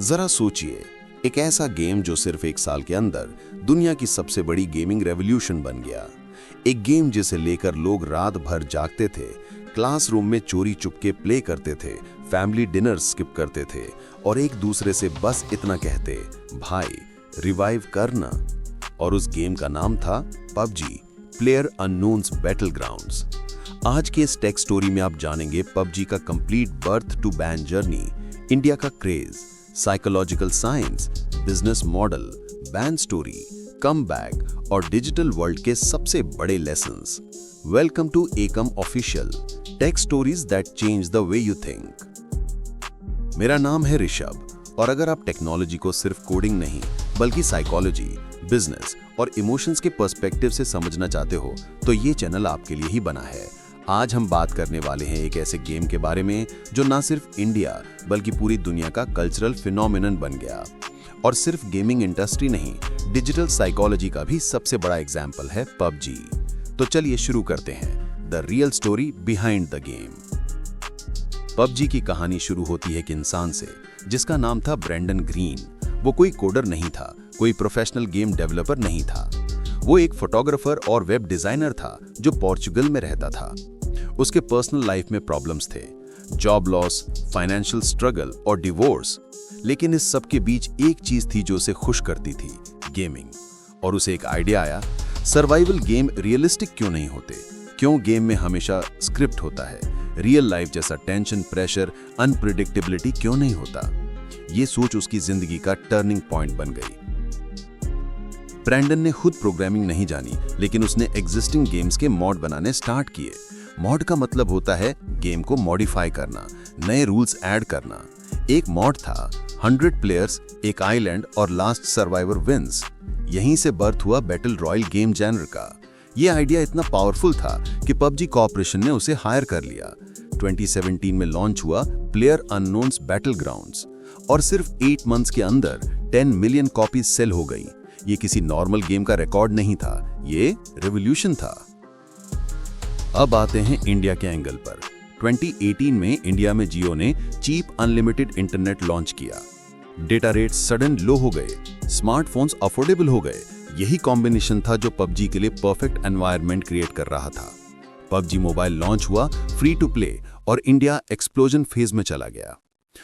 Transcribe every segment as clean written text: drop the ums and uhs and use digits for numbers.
जरा सोचिए, एक ऐसा गेम जो सिर्फ एक साल के अंदर दुनिया की सबसे बड़ी गेमिंग रेवोल्यूशन बन गया। एक गेम जिसे लेकर लोग रात भर जागते थे, क्लासरूम में चोरी चुपके प्ले करते थे, फैमिली डिनर स्किप करते थे और एक दूसरे से बस इतना कहते, भाई रिवाइव करना। और उस गेम का नाम था पबजी, प्लेयर अननोन्स बैटलग्राउंड्स। आज के इस टेक स्टोरी में आप जानेंगे पबजी का complete birth to ban journey, India का craze, psychological science, business model, ban story, comeback और डिजिटल वर्ल्ड के सबसे बड़े lessons. Welcome to Ekam official, tech stories that change the way you think. मेरा नाम है ऋषभ और अगर आप टेक्नोलॉजी को सिर्फ कोडिंग नहीं बल्कि साइकोलॉजी, बिजनेस और इमोशंस के पर्सपेक्टिव से समझना चाहते हो तो ये चैनल आपके लिए ही बना है। आज हम बात करने वाले हैं एक ऐसे गेम के बारे में जो ना सिर्फ इंडिया बल्कि पूरी दुनिया का कल्चरल फिनोमिनन बन गया। और सिर्फ गेमिंग इंडस्ट्री नहीं, डिजिटल साइकोलॉजी का भी सबसे बड़ा एग्जाम्पल है पबजी। तो चलिए शुरू करते हैं the real story behind the game. PUBG की कहानी शुरू होती है एक इंसान से जिसका नाम था ब्रेंडन ग्रीन। वो कोई कोडर नहीं था, कोई प्रोफेशनल गेम डेवलपर नहीं था। वो एक फोटोग्राफर और वेब डिजाइनर था जो पोर्चुगल में रहता था। उसके पर्सनल लाइफ में प्रॉब्लम्स थे, जॉब लॉस, फाइनेंशियल स्ट्रगल और डिवोर्स। लेकिन इस सब के बीच एक चीज थी जो उसे खुश करती थी, गेमिंग। और उसे एक आइडिया आया, सर्वाइवल गेम रियलिस्टिक क्यों नहीं होते? क्यों गेम में हमेशा स्क्रिप्ट होता है? रियल लाइफ जैसा टेंशन, प्रेशर, अनप्रिडिक्टेबिलिटी क्यों नहीं होता? ये सोच उसकी जिंदगी का टर्निंग पॉइंट बन गई। ब्रैंडन ने खुद प्रोग्रामिंग नहीं जानी, लेकिन उसने एग्जिस्टिंग गेम्स के मॉड बनाने स्टार्ट किए। मॉड का मतलब होता है गेम को मॉडिफाई करना, नए रूल्स ऐड करना। एक मॉड था 100 प्लेयर्स, एक आइलैंड और लास्ट सर्वाइवर विंस। यहीं से बर्थ हुआ बैटल रॉयल गेम जैनर का। ये आइडिया इतना पावरफुल था कि पबजी कॉर्पोरेशन ने उसे हायर कर लिया। 2017 में लॉन्च हुआ प्लेयर अननोन्स बैटलग्राउंड्स और सिर्फ 8 मंथ्स के अंदर 10 मिलियन कॉपीज सेल हो गई। ये किसी नॉर्मल गेम का रिकॉर्ड नहीं था, ये रेवोल्यूशन था। अब आते हैं इंडिया के एंगल पर। 2018 में इंडिया में जियो ने चीप अनलिमिटेड इंटरनेट लॉन्च किया। डेटा रेट सडन लो हो गए, स्मार्टफोन्स अफोर्डेबल हो गए। यही कॉम्बिनेशन था जो पबजी के लिए परफेक्ट एनवायरनमेंट क्रिएट कर रहा था। पबजी मोबाइल लॉन्च हुआ, फ्री टू प्ले, और इंडिया एक्सप्लोजन फेज में चला गया।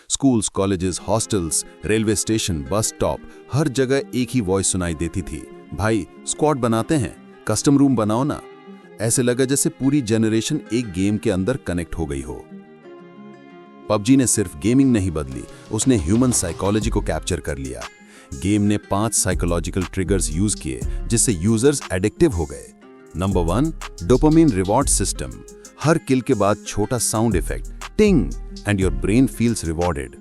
Schools, colleges, hostels, railway station, bus stop, हर जगह एक ही वॉइस सुनाई देती थी, भाई स्क्वाड बनाते हैं, कस्टम रूम बनाओ ना। ऐसे लगा जैसे पूरी जनरेशन एक गेम के अंदर कनेक्ट हो गई हो। पबजी ने सिर्फ गेमिंग नहीं बदली, उसने ह्यूमन साइकोलॉजी को कैप्चर कर लिया। गेम ने 5 साइकोलॉजिकल ट्रिगर्स यूज किए जिससे यूजर्स एडिक्टिव हो गए। Number 1, dopamine reward system. हर किल के बाद छोटा sound effect, ting, and your brain feels rewarded.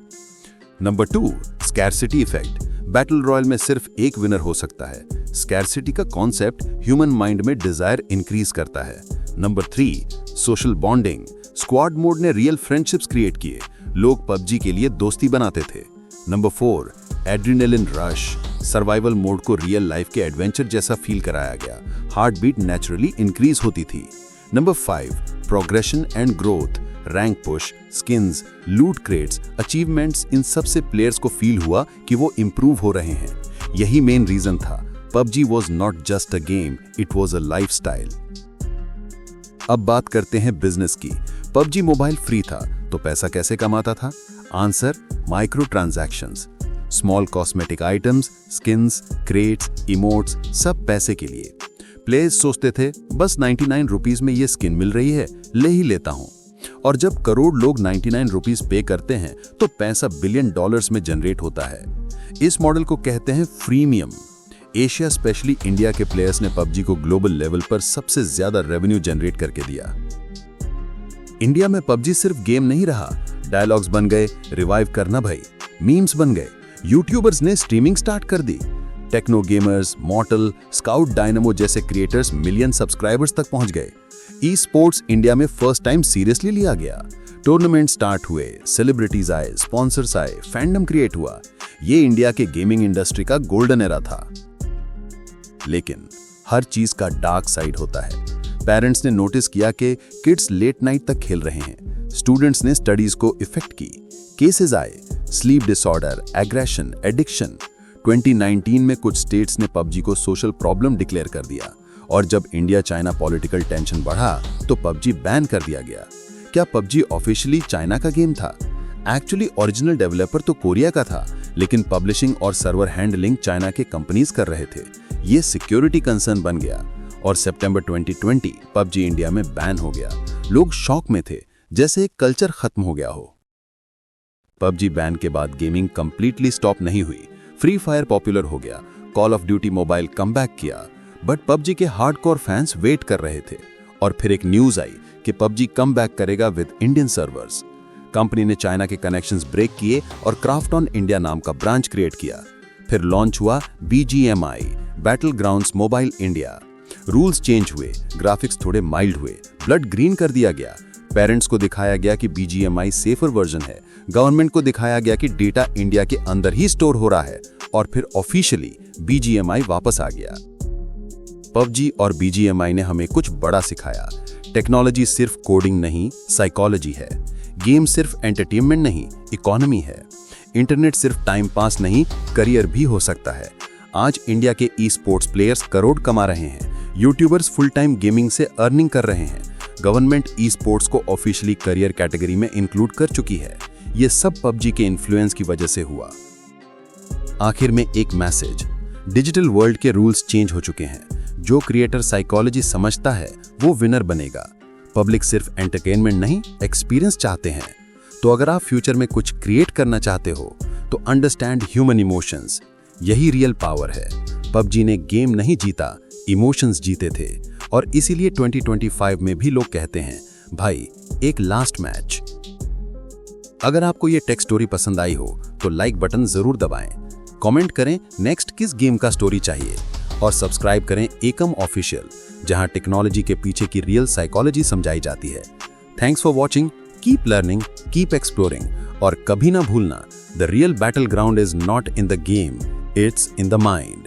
Number 2, scarcity effect. Battle royale में सिर्फ एक विनर हो सकता है। स्कैरसिटी का कॉन्सेप्ट ह्यूमन माइंड में डिजायर इंक्रीज करता है। Number 3, social bonding. Squad mode ने रियल फ्रेंडशिप्स क्रिएट किए, लोग पबजी के लिए दोस्ती बनाते थे। Number 4, adrenaline rush. Survival mode को रियल लाइफ के एडवेंचर जैसा फील कराया गया, हार्ट बीट नेचुरली इंक्रीज होती थी। Number 5, progression and growth. Rank push, skins, लूट क्रेट्स, अचीवमेंट्स, इन सब से प्लेयर्स को फील हुआ कि वो इंप्रूव हो रहे हैं। यही मेन रीजन था, PUBG was not just a game, it was a lifestyle. अब बात करते हैं बिजनेस की। पबजी मोबाइल फ्री था तो पैसा कैसे कमाता था? Answer, micro transactions. Small cosmetic items, skins, crates, emotes, सब पैसे के लिए। प्लेयर्स सोचते थे बस 99 रुपीज में ये स्किन मिल रही है, ले ही लेता हूं। और जब करोड़ लोग 99 रुपीज पे करते हैं तो पैसा बिलियन डॉलर्स में जनरेट होता है। इस मॉडल को कहते हैं फ्रीमियम। एशिया, स्पेशली इंडिया के प्लेयर्स ने पबजी को ग्लोबल लेवल पर सबसे ज्यादा रेवेन्यू जनरेट करके दिया। इंडिया में पबजी सिर्फ गेम नहीं रहा, डायलॉग्स बन गए, रिवाइव करना भाई, मीम्स बन गए, यूट्यूबर्स ने स्ट्रीमिंग स्टार्ट कर दी। Techno Gamers, Mortal, Scout Dynamo जैसे क्रिएटर्स मिलियन सब्सक्राइबर्स तक पहुंच गए। ई स्पोर्ट्स इंडिया में फर्स्ट टाइम सीरियसली लिया गया। टूर्नामेंट स्टार्ट हुए, सेलिब्रिटीज आए, स्पॉन्सर्स आए, फैंडम क्रिएट हुआ। ये इंडिया के गेमिंग इंडस्ट्री का गोल्डन एरा था। लेकिन हर चीज का डार्क साइड होता है। पेरेंट्स ने नोटिस किया कि किड्स लेट नाइट तक खेल रहे हैं। स्टूडेंट्स ने स्टडीज को इफेक्ट की। केसेस आए, स्लीप डिसऑर्डर, एग्रेशन, एडिक्शन। 2019 में कुछ स्टेट्स ने पबजी को सोशल प्रॉब्लम डिक्लेयर कर दिया और जब इंडिया चाइना पॉलिटिकल टेंशन बढ़ा तो पबजी बैन कर दिया गया। क्या पबजी ऑफिशियली चाइना का गेम था? एक्चुअली ओरिजिनल डेवलपर तो कोरिया का था, लेकिन पब्लिशिंग और सर्वर हैंडलिंग चाइना के कंपनीज कर रहे थे। ये सिक्योरिटी कंसर्न बन गया और सितंबर 2020 पबजी इंडिया में बैन हो गया। लोग शॉक में थे, जैसे एक कल्चर खत्म हो गया हो। पबजी बैन के बाद गेमिंग कंप्लीटली स्टॉप नहीं हुई। फ्री फायर पॉपुलर हो गया, call of duty mobile comeback किया, बट पबजी के हार्डकोर फैंस वेट कर रहे थे। और फिर एक न्यूज आई कि पबजी कमबैक करेगा विद इंडियन सर्वर्स। कंपनी ने चाइना के कनेक्शंस ब्रेक किए और क्राफ्ट ऑन इंडिया नाम का ब्रांच क्रिएट किया। फिर लॉन्च हुआ BGMI, battle grounds mobile India. Rules change हुए, ग्राफिक्स थोड़े माइल्ड हुए, ब्लड ग्रीन कर दिया गया। पेरेंट्स को दिखाया गया कि BGMI सेफर वर्जन है। गवर्नमेंट को दिखाया गया कि डेटा इंडिया के अंदर ही स्टोर हो रहा है। और फिर ऑफिशियली BGMI वापस आ गया। पबजी और BGMI ने हमें कुछ बड़ा सिखाया। टेक्नोलॉजी सिर्फ कोडिंग नहीं, साइकोलॉजी है। गेम सिर्फ एंटरटेनमेंट नहीं, इकोनॉमी है। इंटरनेट सिर्फ टाइम पास नहीं, करियर भी हो सकता है। आज इंडिया के ई स्पोर्ट्स प्लेयर्स करोड़ कमा रहे हैं। यूट्यूबर्स फुल टाइम गेमिंग से अर्निंग कर रहे हैं। गवर्नमेंट ई स्पोर्ट्स को ऑफिशियली करियर कैटेगरी में इंक्लूड कर चुकी है। ये सब पबजी के इन्फ्लुएंस की वजह से हुआ। आखिर में एक मैसेज, डिजिटल वर्ल्ड के रूल्स चेंज हो चुके हैं। जो क्रिएटर साइकोलॉजी समझता है वो विनर बनेगा। पब्लिक सिर्फ एंटरटेनमेंट नहीं, एक्सपीरियंस चाहते हैं। तो अगर आप फ्यूचर में कुछ क्रिएट करना चाहते हो तो अंडरस्टैंड ह्यूमन इमोशंस। यही रियल पावर है। पबजी ने गेम नहीं जीता, इमोशंस जीते थे। और इसीलिए 2025 में भी लोग कहते हैं, भाई एक लास्ट मैच। अगर आपको ये टेक स्टोरी पसंद आई हो तो लाइक बटन जरूर दबाएं। कमेंट करें नेक्स्ट किस गेम का स्टोरी चाहिए और सब्सक्राइब करें एकम ऑफिशियल, जहां टेक्नोलॉजी के पीछे की रियल साइकोलॉजी समझाई जाती है। Thanks for watching, keep learning, keep exploring और कभी ना भूलना, the real battle ground is not in the game, it's in the mind.